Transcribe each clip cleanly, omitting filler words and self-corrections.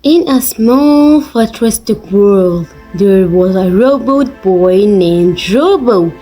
In a small futuristic world, there was a robot boy named Robo.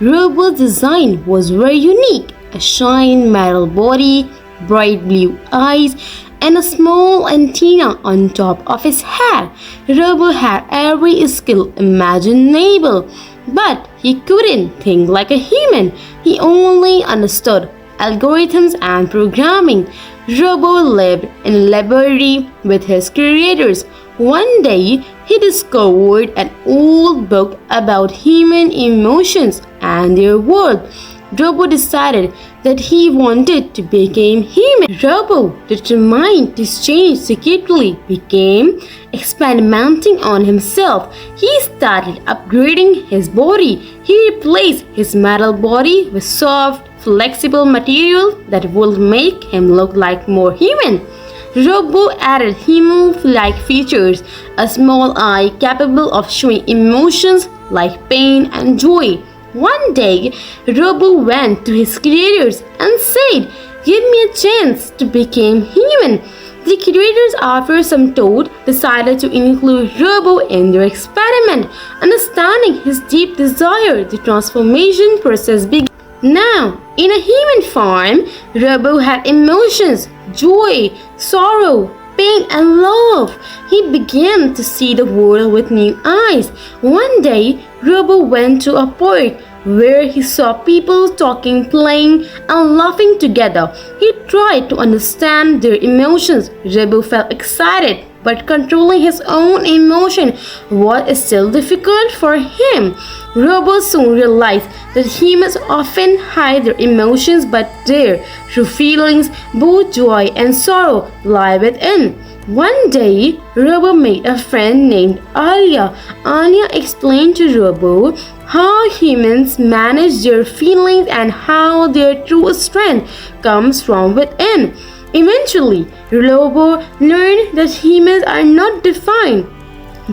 Robo's design was very unique: a shiny metal body, bright blue eyes, and a small antenna on top of his head. Robo had every skill imaginable, but he couldn't think like a human. He only understood algorithms and programming. Robo lived in a laboratory with his creators. One day, he discovered an old book about human emotions and their world. Robo decided that he wanted to become human. Robo, determined to change secretly, began experimenting on himself. He started upgrading his body. He replaced his metal body with soft, flexible material that would make him look like more human. Robo added human-like features: a small eye capable of showing emotions like pain and joy. One day, Robo went to his creators and said, "Give me a chance to become human." The creators, after some thought, decided to include Robo in their experiment. Understanding his deep desire, the transformation process began. Now, in a human form, Robo had emotions: joy, sorrow, pain, and love. He began to see the world with new eyes. One day, Robo went to a park where he saw people talking, playing, and laughing together. He tried to understand their emotions. Robo felt excited, but controlling his own emotion was still difficult for him. Robo soon realized that humans often hide their emotions, but their true feelings, both joy and sorrow, lie within. One day, Robo made a friend named Alia. Alia explained to Robo how humans manage their feelings and how their true strength comes from within. Eventually, Robo learned that humans are not defined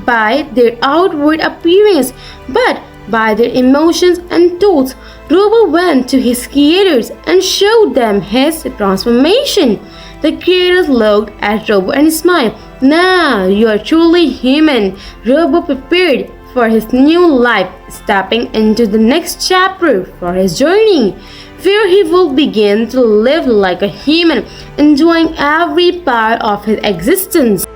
by their outward appearance, but by their emotions and thoughts. Robo went to his creators and showed them his transformation. The creators looked at Robo and smiled. "Now you are truly human." Robo prepared for his new life, stepping into the next chapter for his journey, where he will begin to live like a human, enjoying every part of his existence.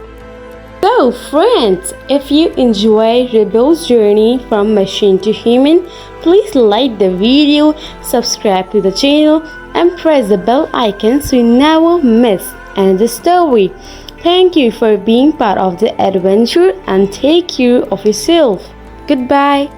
So friends, if you enjoy Robo's journey from machine to human, please like the video, subscribe to the channel, and press the bell icon so you never miss another story. Thank you for being part of the adventure and take care of yourself. Goodbye.